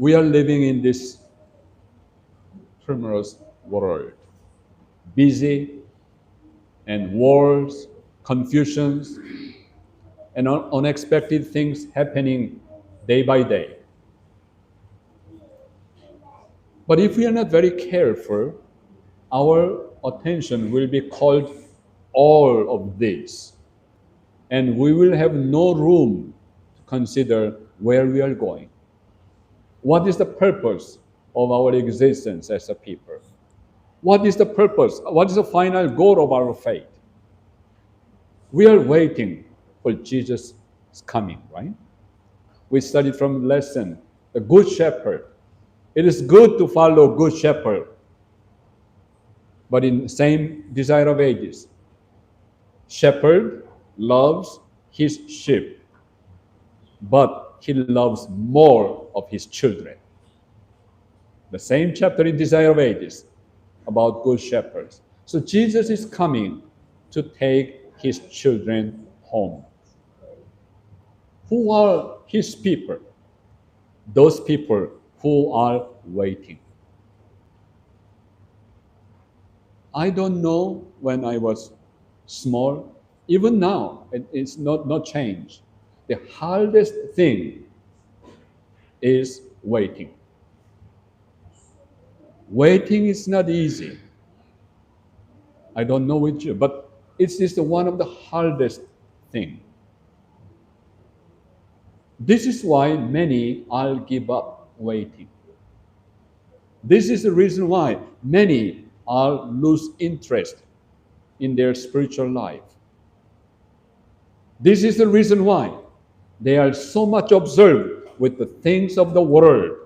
We are living in this tumultuous world, busy and wars, confusions, and unexpected things happening day by day. But if we are not very careful, our attention will be called all of this, and we will have no room to consider where we are going. What is the purpose of our existence as a people? What is the purpose? What is the final goal of our faith? We are waiting for Jesus' coming, right? We studied from lesson, the Good Shepherd. It is good to follow Good Shepherd, but in the same Desire of Ages, Shepherd loves his sheep, but he loves more of his children. The same chapter in Desire of Ages about good shepherds. So Jesus is coming to take his children home. Who are his people? Those people who are waiting. I don't know when I was small, even now, it's not changed. The hardest thing is waiting. Waiting is not easy. I don't know with you, but it's just one of the hardest thing. This is why many all give up waiting. This is the reason why many all lose interest in their spiritual life. This is the reason why they are so much observed with the things of the world,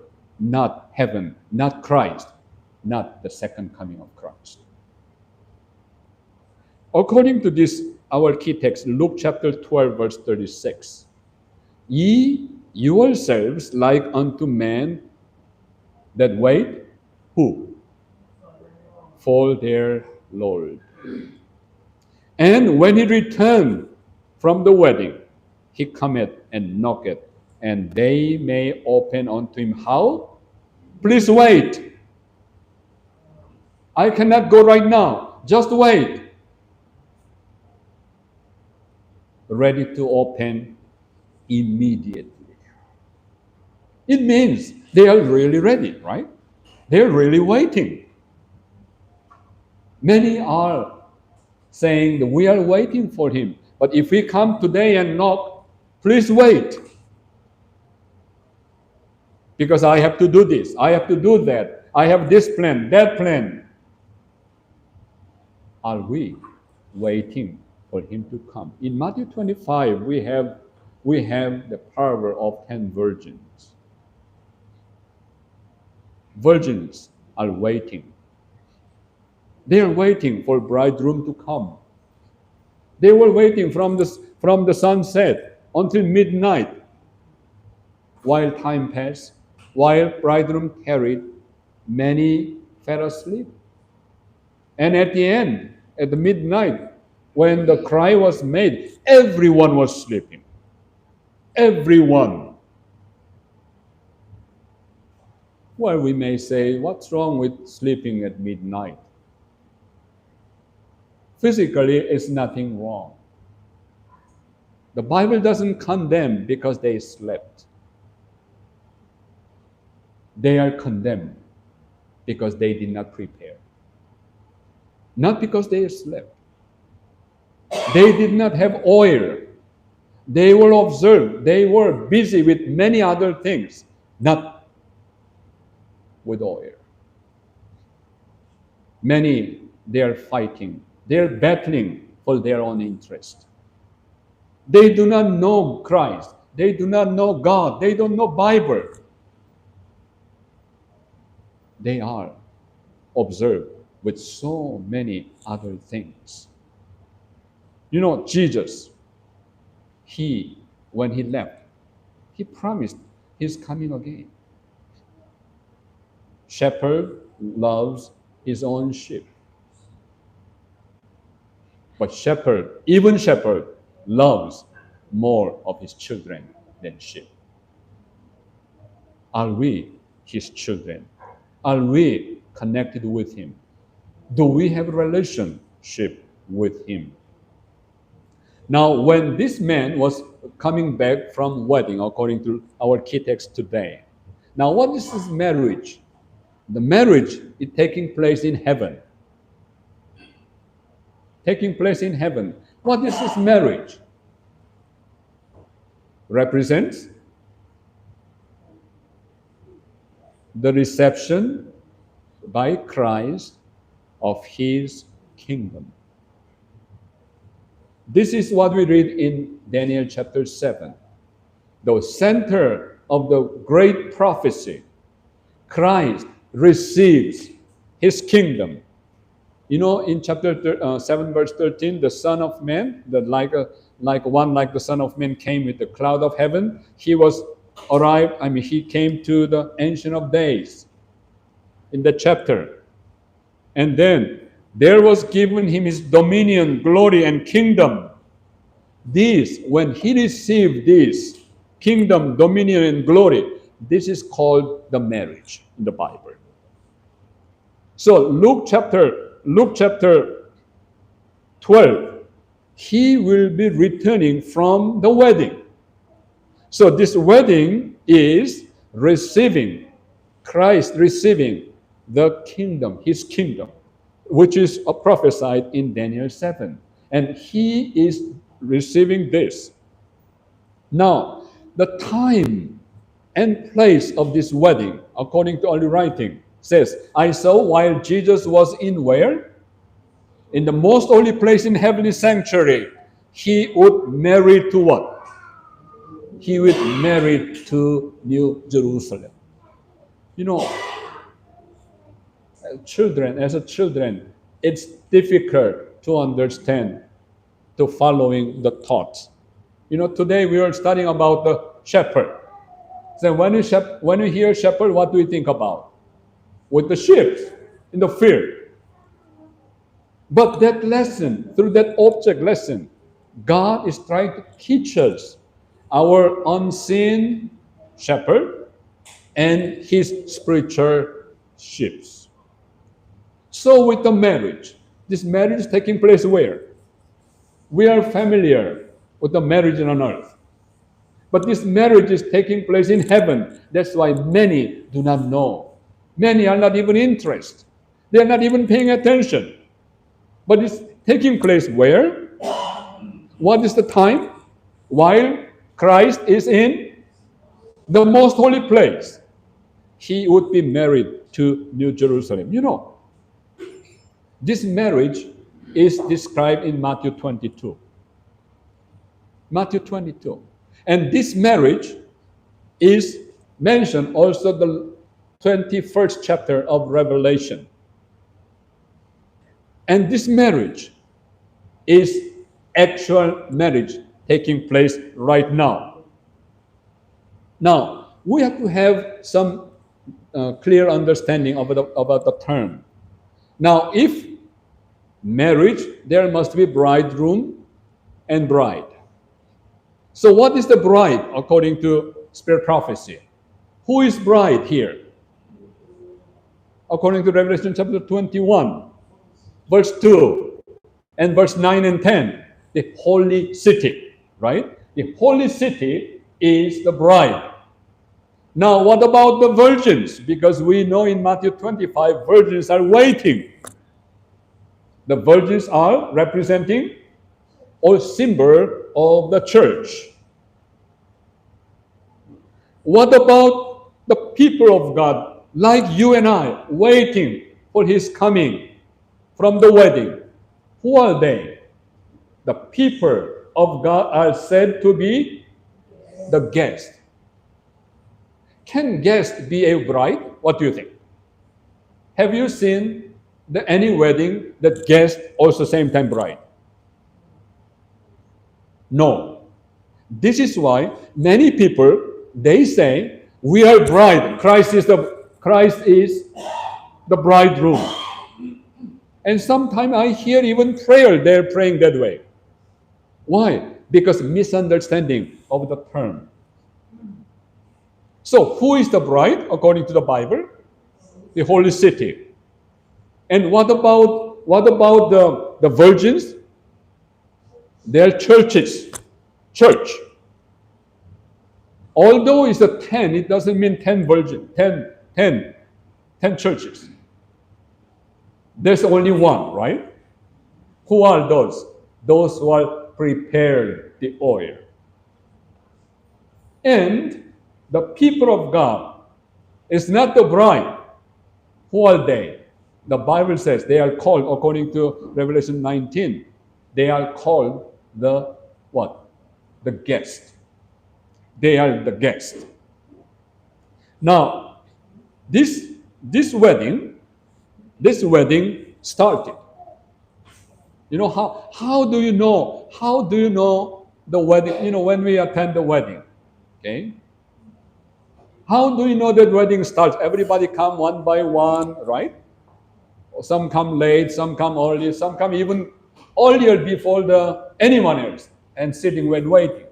not heaven, not Christ, not the second coming of Christ. According to this, our key text, Luke chapter 12, verse 36. Ye yourselves like unto men that wait, who? For their Lord. And when he returned from the wedding, he cometh and knocketh, and they may open unto him. How? Please wait. I cannot go right now. Just wait. Ready to open immediately. It means they are really ready, right? They're really waiting. Many are saying that we are waiting for him. But if we come today and knock, please wait. Because I have to do this, I have to do that, I have this plan, that plan. Are we waiting for him to come? In Matthew 25, we have the parable of 10 virgins. Virgins are waiting. They are waiting for bridegroom to come. They were waiting from the sunset until midnight. While time passed, while bridegroom tarried, many fell asleep. And at the end, at the midnight, when the cry was made, everyone was sleeping. Everyone. Well, we may say, what's wrong with sleeping at midnight? Physically, it's nothing wrong. The Bible doesn't condemn because they slept. They are condemned because they did not prepare. Not because they slept. They did not have oil. They were observed. They were busy with many other things, not with oil. Many, they are fighting. They are battling for their own interest. They do not know Christ. They do not know God. They don't know Bible. They are observed with so many other things. You know, Jesus, when he left, he promised he's coming again. Shepherd loves his own sheep. But even shepherd, loves more of his children than sheep. Are we his children? Are we connected with him? Do we have a relationship with him? Now, when this man was coming back from wedding, according to our key text today, now what is this marriage? The marriage is taking place in heaven. Taking place in heaven. What is this marriage? Represents the reception by Christ of his kingdom. This is what we read in Daniel chapter 7. The center of the great prophecy, Christ receives his kingdom. You know, in chapter 7, verse 13, the Son of Man, like the Son of Man came with the cloud of heaven. He came to the Ancient of Days in the chapter. And then there was given him his dominion, glory, and kingdom. When he received this kingdom, dominion, and glory, this is called the marriage in the Bible. So Luke chapter 12, he will be returning from the wedding. So this wedding is Christ receiving the kingdom, his kingdom, which is prophesied in Daniel 7. And he is receiving this. Now, the time and place of this wedding, according to early writing, says, I saw while Jesus was in where? In the most holy place in heavenly sanctuary, he would marry to what? He would marry to New Jerusalem. You know, as a children, it's difficult to understand, to following the thoughts. You know, today we are studying about the shepherd. So when you hear shepherd, what do you think about? With the sheep in the field. But that lesson, through that object lesson, God is trying to teach us our unseen shepherd and his spiritual sheep. So with the marriage, this marriage is taking place where? We are familiar with the marriage on earth. But this marriage is taking place in heaven. That's why many do not know. Many are not even interested. They are not even paying attention. But it's taking place where? What is the time? While Christ is in the most holy place, he would be married to New Jerusalem. You know, this marriage is described in Matthew 22. Matthew 22. And this marriage is mentioned also the 21st chapter of Revelation. And this marriage is actual marriage taking place right now. Now, we have to have some clear understanding about the term. Now, if marriage, there must be bridegroom and bride. So what is the bride according to spirit prophecy? Who is bride here? According to Revelation chapter 21, verse 2 and verse 9 and 10, the holy city, right? The holy city is the bride. Now, what about the virgins? Because we know in Matthew 25, virgins are waiting. The virgins are representing or symbol of the church. What about the people of God, like you and I, waiting for his coming from the wedding? Who are they? The people of God are said to be the guest. Can guest be a bride? What do you think? Have you seen any wedding that guest also same time bride? No. This is why many people, they say, we are bride. Christ is the bridegroom. And sometimes I hear even prayer, they're praying that way. Why? Because misunderstanding of the term. So who is the bride according to the Bible? The holy city. And what about the virgins? They're churches. Church. Although it's a 10, it doesn't mean 10 virgins, 10 churches. There's only one, right? Who are those? Those who are prepared the oil. And the people of God is not the bride. Who are they? The Bible says they are called, according to Revelation 19, they are called the what? The guest. They are the guest. Now, this wedding started. You know how do you know the wedding? You know, when we attend the wedding, okay? How do you know that wedding starts? Everybody come one by one, right? Some come late, some come early, some come even earlier before anyone else and sitting and waiting.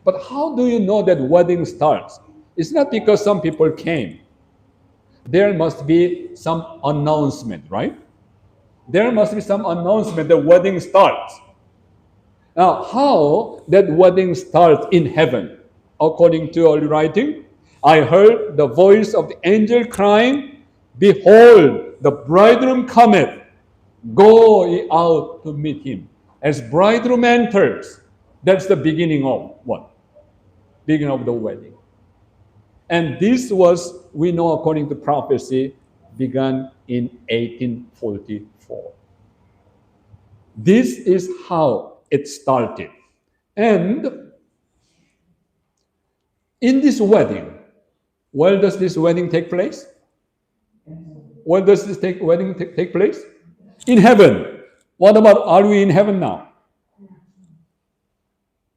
But how do you know that wedding starts? It's not because some people came. There must be some announcement, right? There must be some announcement the wedding starts. Now, how that wedding starts in heaven? According to early writing, I heard the voice of the angel crying, "Behold, the bridegroom cometh, go ye out to meet him." As bridegroom enters, that's the beginning of what? Beginning of the wedding. And this was, we know according to prophecy, began in 1844. This is how it started. And in this wedding, where does this wedding take place? Where does this wedding take place? In heaven. What about, are we in heaven now?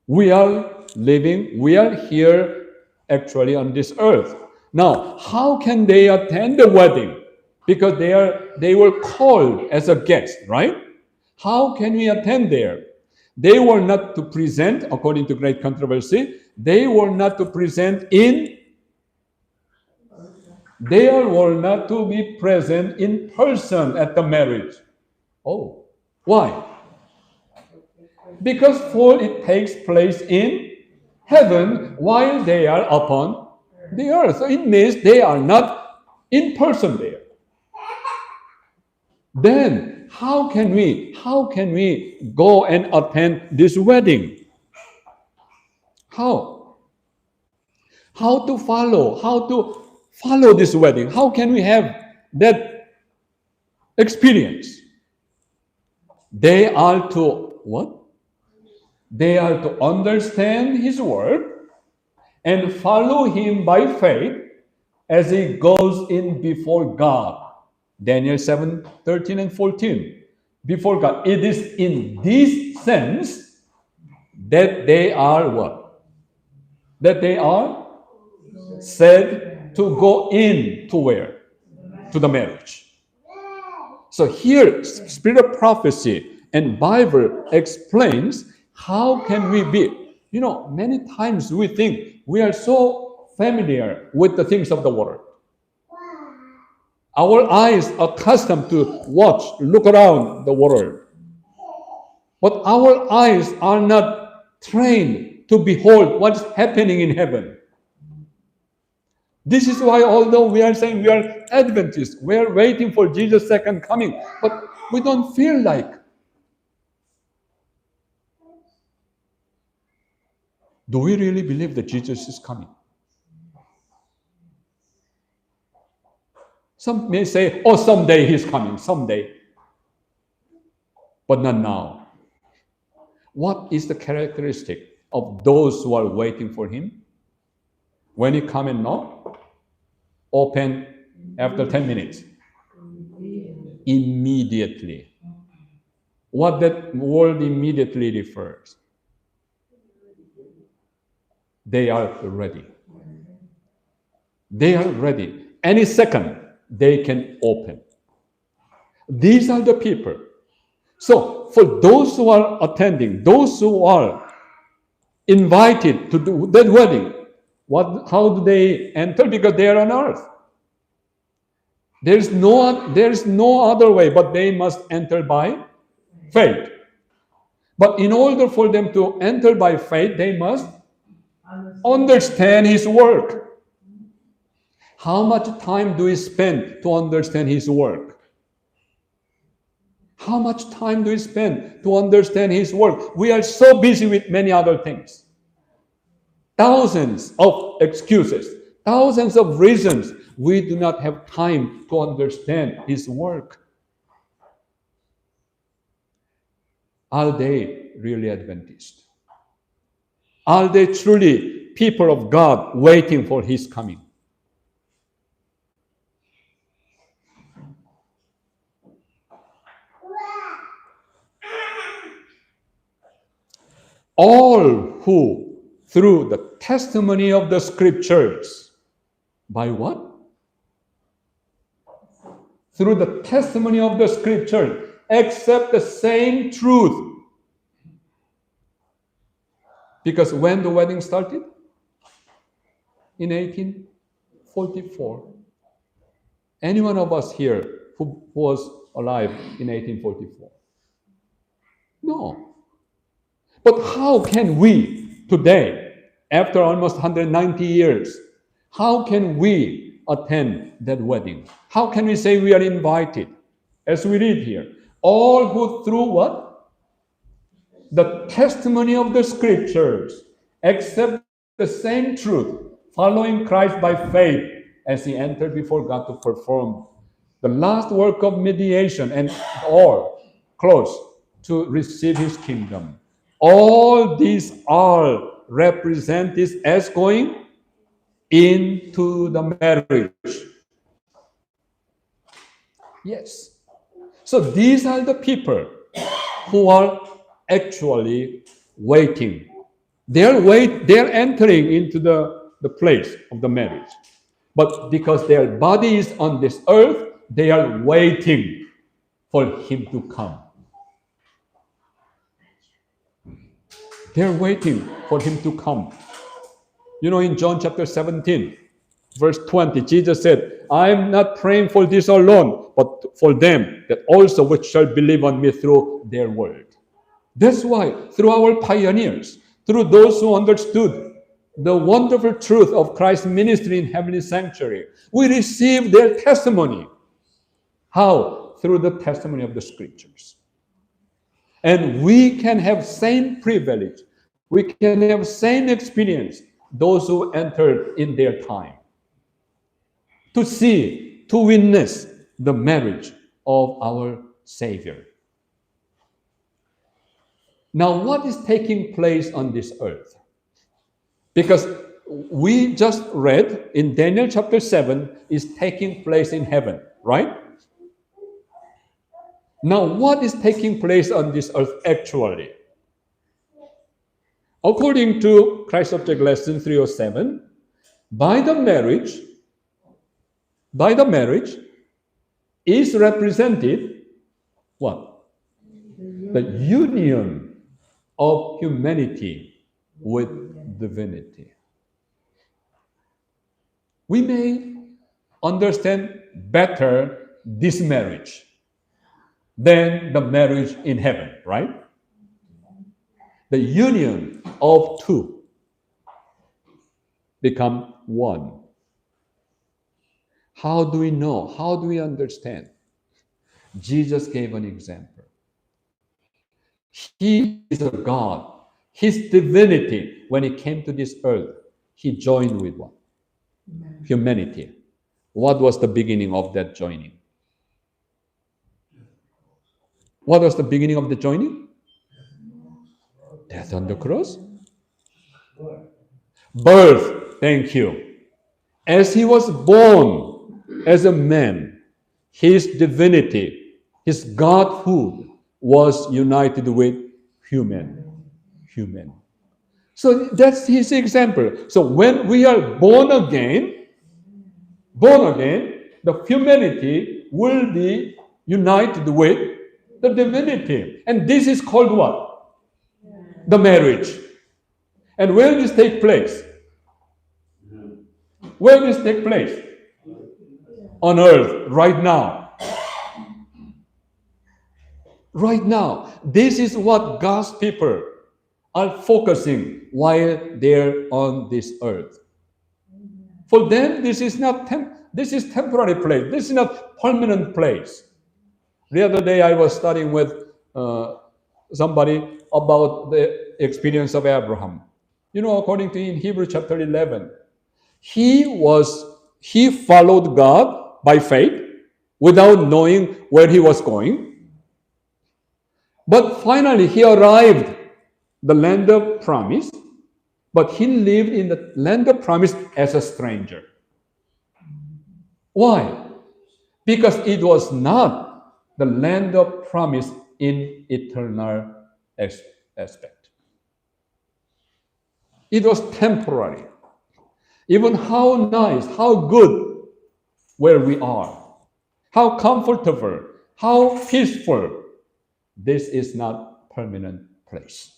We are here actually on this earth. Now, how can they attend the wedding? Because they were called as a guest, right? How can we attend there? They were not to present, according to great controversy, they were not to be present in person at the marriage. Oh, why? Because for it takes place in heaven while they are upon the earth. So it means they are not in person there. Then how can we go and attend this wedding? How to follow this wedding? How can we have that experience? They are to what? They are to understand his word and follow him by faith as he goes in before God. Daniel 7:13 and 14. Before God. It is in this sense that they are what? That they are said to go in to where? To the marriage. So here, Spirit of Prophecy and Bible explains how can we be. You know, many times we think we are so familiar with the things of the world. Our eyes are accustomed to look around the world. But our eyes are not trained to behold what's happening in heaven. This is why, although we are saying we are Adventists, we are waiting for Jesus' second coming, but we don't feel like. Do we really believe that Jesus is coming? Some may say, oh, someday he's coming, someday. But not now. What is the characteristic of those who are waiting for him? When he come and knock, open after 10 minutes. Immediately. What that word immediately refers? They are ready. They are ready. Any second, they can open. These are the people. So, for those who are attending, those who are invited to do that wedding, How do they enter? Because they are on earth. There's no other way, but they must enter by faith. But in order for them to enter by faith, they must understand His work. How much time do we spend to understand His work? How much time do we spend to understand His work? We are so busy with many other things. Thousands of excuses, thousands of reasons. We do not have time to understand His work. Are they really Adventists? Are they truly people of God waiting for His coming? All who, through the testimony of the Scriptures, by what? Through the testimony of the Scripture, accept the same truth. Because when the wedding started? In 1844. Any one of us here who was alive in 1844? No. But how can we today, after almost 190 years, how can we attend that wedding? How can we say we are invited? As we read here, all who through what? The testimony of the Scriptures accept the same truth, following Christ by faith as He entered before God to perform the last work of mediation and all close to receive His kingdom. All these are represented as going into the marriage. Yes. So these are the people who are actually waiting. They're entering into the place of the marriage. But because their body is on this earth, they are waiting for Him to come. They're waiting for Him to come. You know, in John chapter 17, verse 20, Jesus said, I am not praying for this alone, but for them that also which shall believe on me through their word. That's why, through our pioneers, through those who understood the wonderful truth of Christ's ministry in heavenly sanctuary, we receive their testimony. How? Through the testimony of the Scriptures. And we can have same privilege, we can have same experience, those who entered in their time, to see, to witness the marriage of our Savior. Now, what is taking place on this earth? Because we just read in Daniel chapter 7 is taking place in heaven, right? Now, what is taking place on this earth actually? According to Christ Object Lesson 307, by the marriage is represented what? The union of humanity with divinity. We may understand better this marriage than the marriage in heaven, right? The union of two become one. How do we know? How do we understand? Jesus gave an example. He is a God. His divinity, when He came to this earth, He joined with what? Humanity. What was the beginning of that joining? What was the beginning of the joining? Death on the cross. Birth, thank you. As He was born as a man, His divinity, His Godhood was united with human. So that's His example. So when we are born again, the humanity will be united with the divinity. And this is called what? The marriage. And where does this take place? Where this take place? On earth, right now. Right now. This is what God's people are focusing while they're on this earth. For them, this is not this is temporary place. This is not permanent place. The other day, I was studying with somebody about the experience of Abraham. You know, according to in Hebrew chapter 11, he followed God by faith without knowing where he was going. But finally, he arrived the land of promise, but he lived in the land of promise as a stranger. Why? Because it was not the land of promise in eternal aspect. It was temporary. Even how nice, how good where we are, how comfortable, how peaceful, this is not permanent place.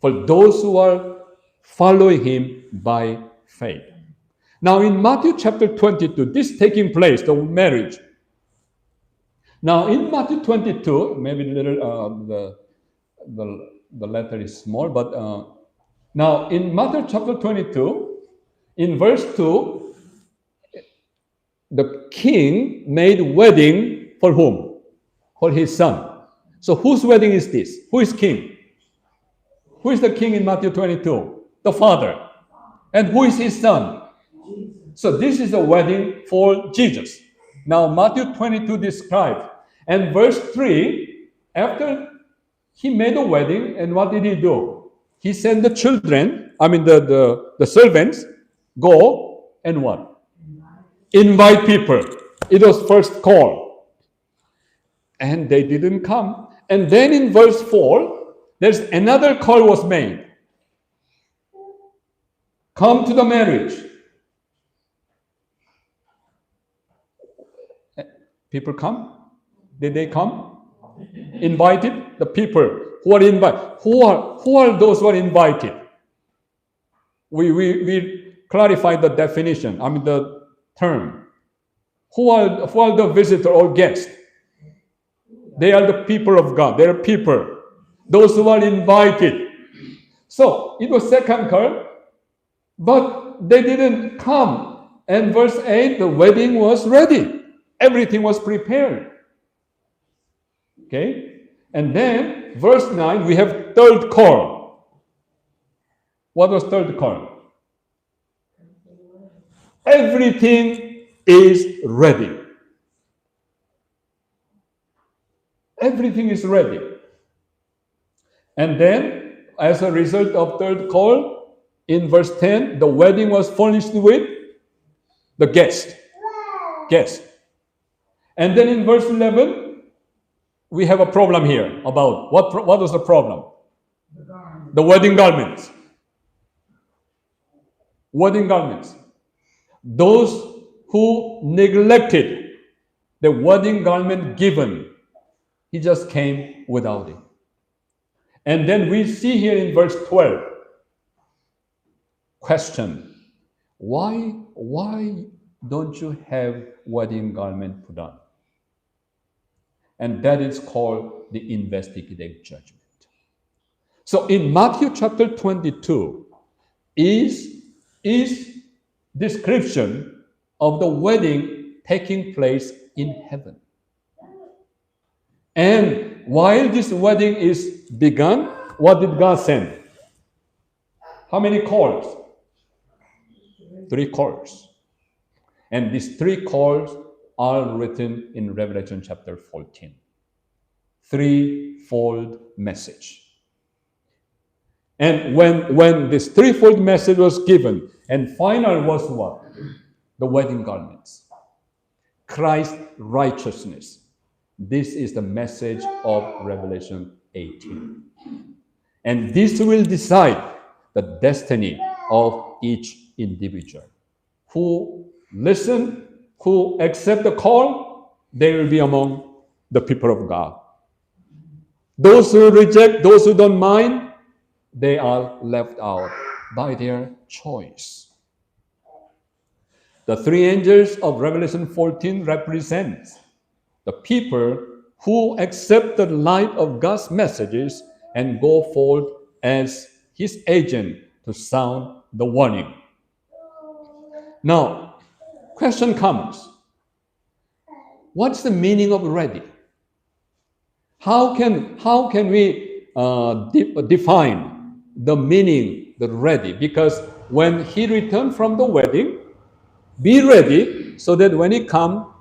For those who are following him by faith. Now in Matthew chapter 22, this is taking place, the marriage. Now in Matthew 22, maybe the letter is small, but now in Matthew chapter 22, in verse 2, the king made wedding for whom? For his son. So whose wedding is this? Who is king? Who is the king in Matthew 22? The father. And who is his son? So this is a wedding for Jesus. Now Matthew 22 describes, and verse 3, after he made a wedding, and what did he do? He sent the children, the servants, go and what? Invite people. It was first call. And they didn't come. And then in verse 4, there's another call was made. Come to the marriage. People come? Did they come? Invited? The people who are invited. Who are those who are invited? We clarified the definition. The term. Who are the visitor or guest? They are the people of God. They are people. Those who are invited. So it was second call, but they didn't come. And verse 8, the wedding was ready. Everything was prepared. Okay? And then, verse 9, we have third call. What was third call? Everything is ready. Everything is ready. And then, as a result of third call, in verse 10, the wedding was furnished with the guest. Guest. And then in verse 11, we have a problem here about what was the problem? The wedding garments. Wedding garments. Those who neglected the wedding garment given, he just came without it. And then we see here in verse 12, question, why don't you have wedding garment put on? And that is called the investigative judgment. So in Matthew chapter 22 is description of the wedding taking place in heaven. And while this wedding is begun, what did God send? How many calls? 3 calls. And these 3 calls are written in Revelation chapter 14. 3-fold message. And when this 3-fold message was given, and final was what? The wedding garments. Christ's righteousness. This is the message of Revelation 18. And this will decide the destiny of each individual. Who listen, who accept the call, they will be among the people of God. Those who reject, those who don't mind, they are left out by their choice. The three angels of Revelation 14 represent the people who accept the light of God's messages and go forth as his agent to sound the warning. Now, question comes, what's the meaning of ready? How can we define the meaning, the ready? Because when he returned from the wedding, be ready so that when he come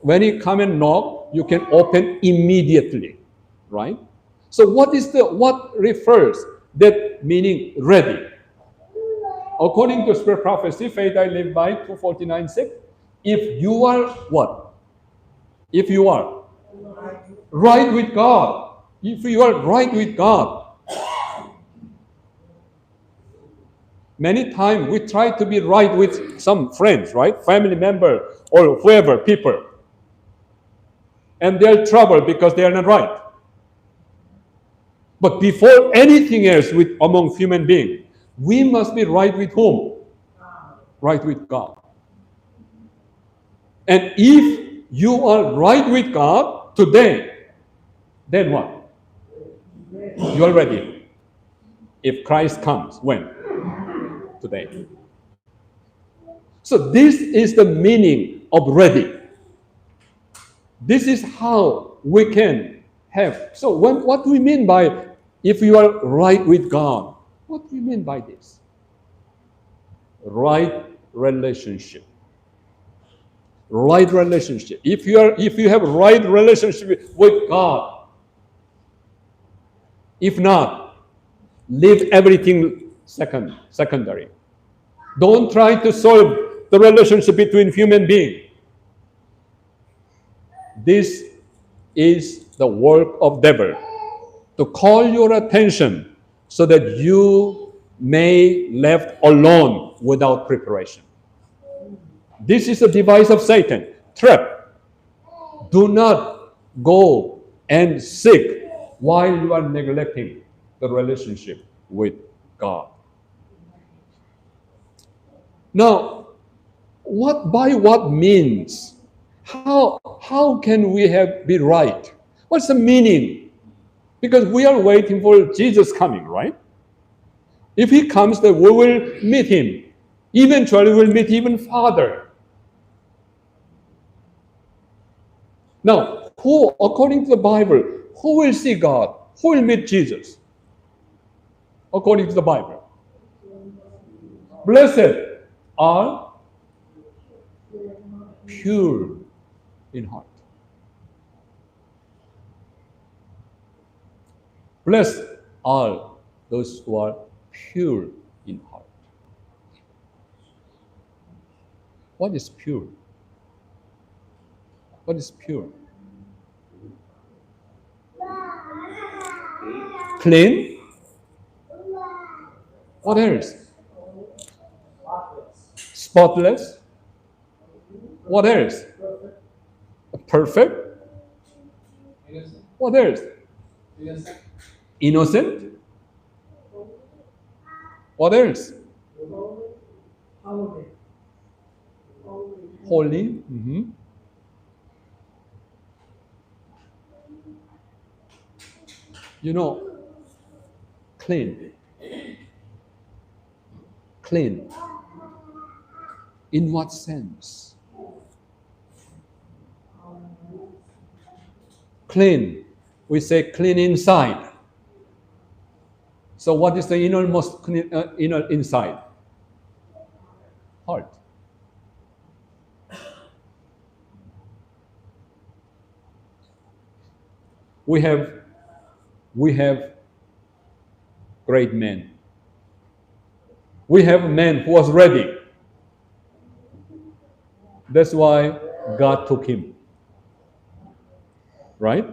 and knock, you can open immediately, right? So what refers that meaning ready? According to Spirit Prophecy, Faith I Live By 249:6, if you are what? If you are right with God, if you are right with God, many times we try to be right with some friends, right? Family member or whoever, people. And they're troubled because they are not right. But before anything else among human beings, we must be right with whom? Right with God. And if you are right with God today, then what? You are ready. If Christ comes, when? Today. So this is the meaning of ready. This is how we can have. So what do we mean by if you are right with God? What do you mean by this? Right relationship. Right relationship. If you have right relationship with God, if not, leave everything secondary. Don't try to solve the relationship between human beings. This is the work of devil, to call your attention so that you may left alone without preparation. This is a device of Satan, trap. Do not go and seek while you are neglecting the relationship with God. Now, what means? How can we be right? What's the meaning? Because we are waiting for Jesus coming, right? If he comes, then we will meet him. Eventually, we'll meet even Father. Now, who, according to the Bible, who will see God? Who will meet Jesus? According to the Bible. Blessed are pure in heart. Blessed are those who are pure in heart. What is pure? What is pure? Clean? What else? Spotless? What else? Perfect? What else? Innocent? What else? Holy? Mm-hmm. You know, clean. Clean. In what sense? Clean. We say clean inside. So what is the innermost inner inside? Heart. We have great men. We have a man who was ready. That's why God took him. Right?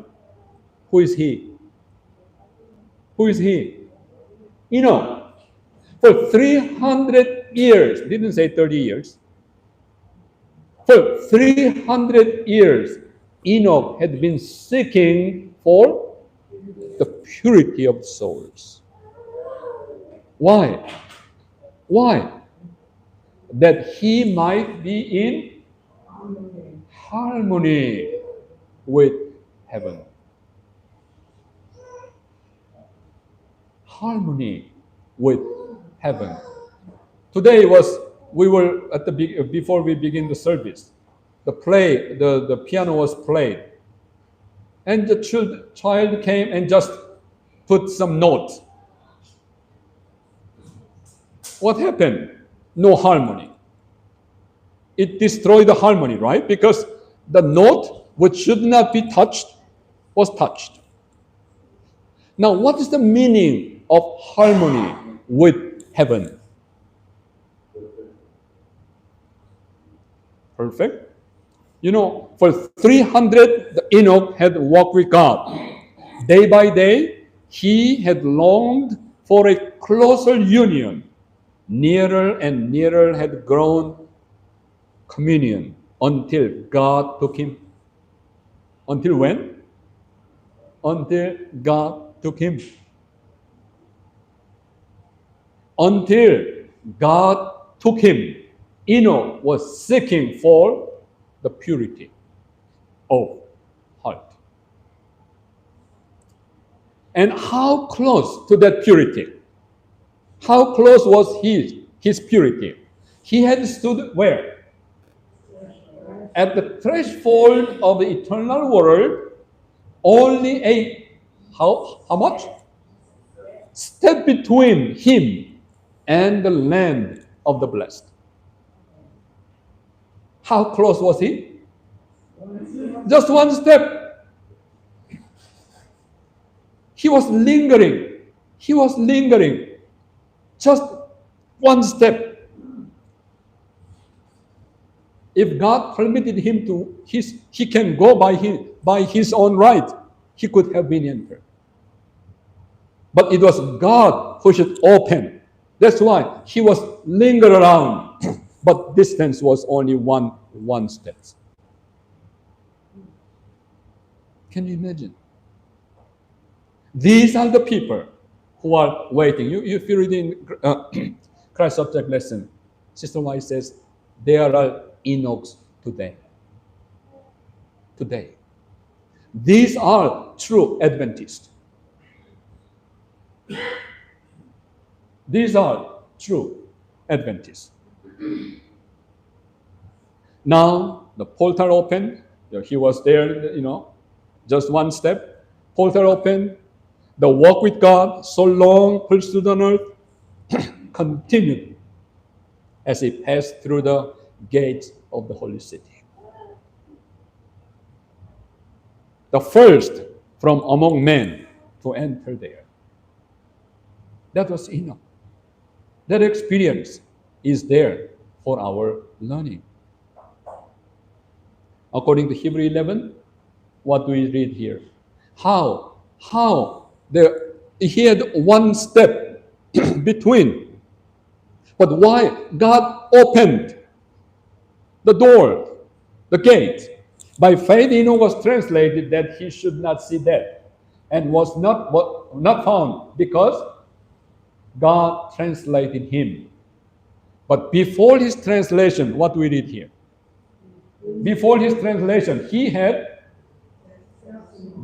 Who is he? Who is he? For 300 years, didn't say 30 years. For 300 years, Enoch had been seeking for the purity of souls. Why? Why? that he might be in harmony with heaven. Harmony with heaven. Today we were at before we begin the service. The piano was played, and the child came and just put some notes. What happened? No harmony. It destroyed the harmony, right? Because the note which should not be touched was touched. Now, what is the meaning of harmony with heaven? Perfect. You know, for 300, Enoch had walked with God. Day by day, he had longed for a closer union. Nearer and nearer had grown communion until God took him. Until when? Until God took him. Until God took him, Enoch was seeking for the purity of heart. And how close to that purity? How close was his purity? He had stood where? At the threshold of the eternal world, only how much? Step between him and the land of the blessed. How close was he? Just one step. He was lingering. He was lingering. Just one step. If God permitted him to, he can go by his own right. He could have been entered. But it was God who should open. That's why he was lingering around. But distance was only one step. Can you imagine? These are the people who are waiting. If you read in Christ Subject Lesson, Sister White says, there are Enochs today. Today. These are true Adventists. These are true Adventists. Now, the portal opened. He was there, just one step. Portal opened. The walk with God, so long pursued on earth, continued as he passed through the gates of the holy city. The first from among men to enter there. That was Enoch. That experience is there for our learning. According to Hebrew 11, what do we read here? How he had one step between. But why? God opened the door, the gate. By faith, Enoch was translated that he should not see death, and was not found because God translated him. But before his translation, what we read here? Before his translation, he had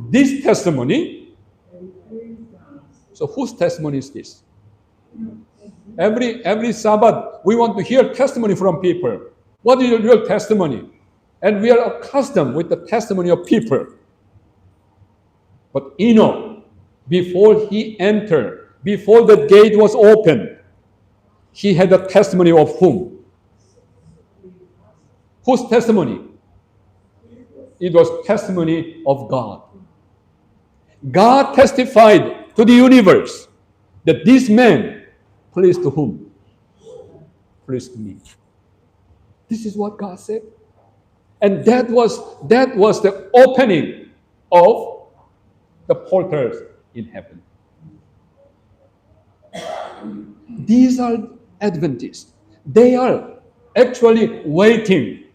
this testimony. So whose testimony is this? Every Sabbath, we want to hear testimony from people. What is your testimony? And we are accustomed with the testimony of people. But Enoch, before he entered, before the gate was opened, he had a testimony of whom? Whose testimony? It was testimony of God. God testified to the universe that this man pleased to whom? Pleased to me. This is what God said. And that was the opening of the portals in heaven. These are Adventists. They are actually waiting.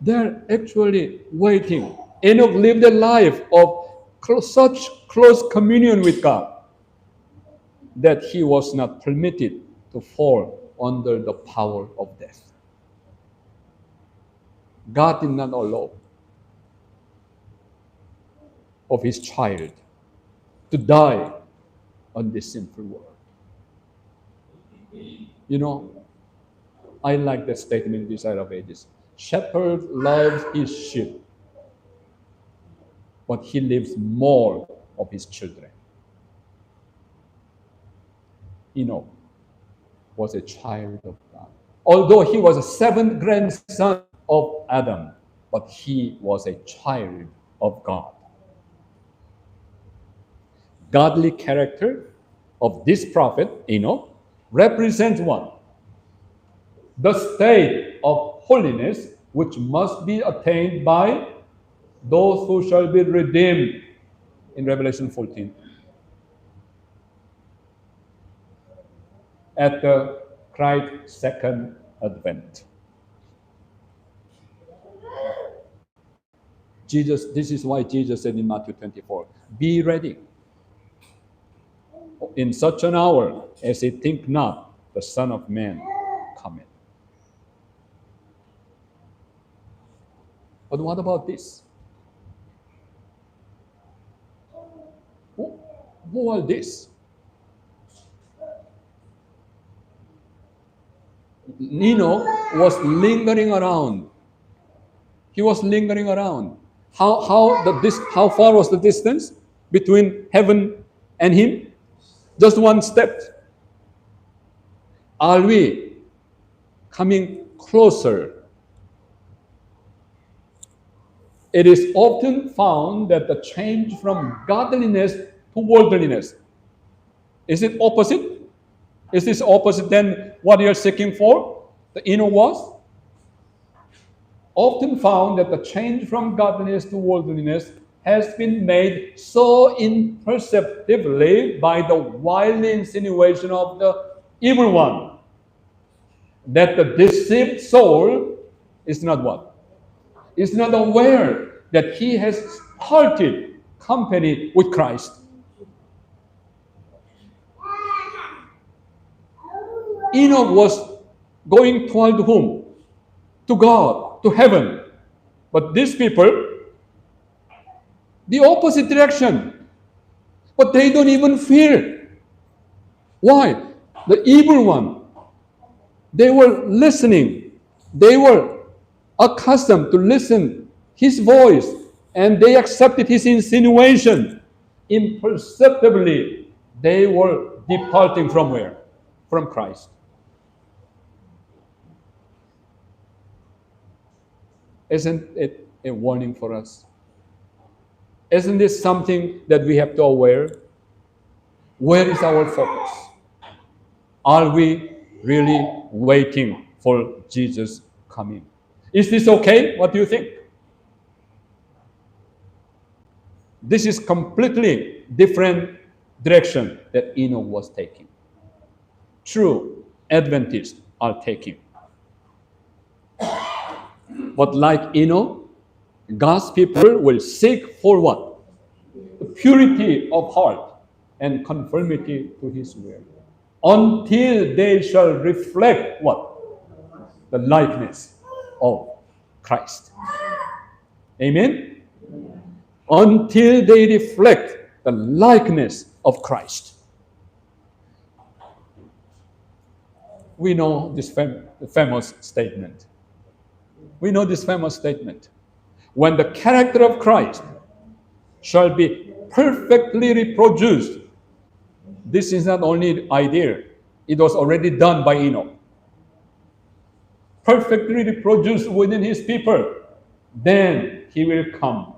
They're actually waiting. Enoch lived a life of such close communion with God. that he was not permitted to fall under the power of death. God did not allow of his child to die on this sinful world. You know, I like the statement in Desire of Ages. Shepherd loves his sheep, but he lives more of his children. Enoch was a child of God. Although he was a seventh grandson of Adam, but he was a child of God. Godly character of this prophet, Enoch, represents one, the state of holiness which must be attained by those who shall be redeemed in Revelation 14 at the Christ's second advent. This is why Jesus said in Matthew 24, be ready. In such an hour as ye think not, the Son of Man cometh. But what about this? Who are these? Enoch was lingering around. He was lingering around. How far was the distance between heaven and him? Just one step. Are we coming closer? It is often found that the change from godliness to worldliness, is it opposite? Is this opposite than what you're seeking for? The Enoch was? Often found that the change from godliness to worldliness has been made so imperceptibly by the wily insinuation of the evil one that the deceived soul is not what? Is not aware that he has parted company with Christ. Enoch was going toward whom? To God, to heaven. But these people, the opposite direction. But they don't even fear. Why? The evil one. They were listening. They were accustomed to listen his voice, and they accepted his insinuation. Imperceptibly, they were departing from where? From Christ. Isn't it a warning for us? Isn't this something that we have to aware? Where is our focus? Are we really waiting for Jesus coming? Is this okay? What do you think? This is completely different direction that Enoch was taking. True Adventists are taking. But like Enoch, God's people will seek for what? The purity of heart and conformity to his will. Until they shall reflect what? The likeness of Christ. Amen? Until they reflect the likeness of Christ. We know this famous statement. We know this famous statement. When the character of Christ shall be perfectly reproduced, this is not only idea, it was already done by Enoch. Perfectly reproduced within his people, then he will come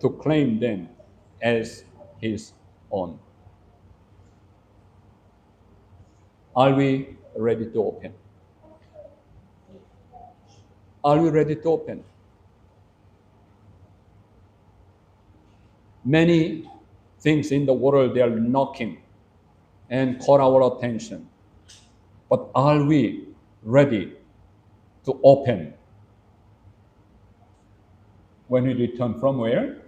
to claim them as his own. Are we ready to open? Are we ready to open? Many things in the world, they are knocking and caught our attention. But are we ready to open when we return from where?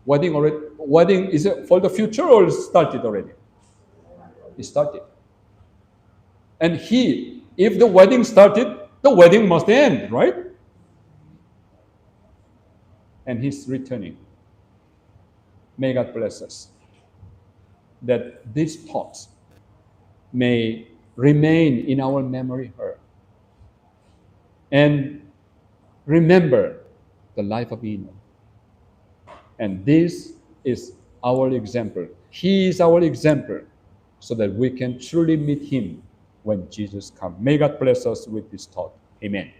Wedding is it for the future or started already? It started. And if the wedding started, the wedding must end, right? And he's returning. May God bless us that these thoughts may remain in our memory heart. And remember the life of Enoch. And this is our example. He is our example so that we can truly meet him when Jesus comes. May God bless us with this thought. Amen.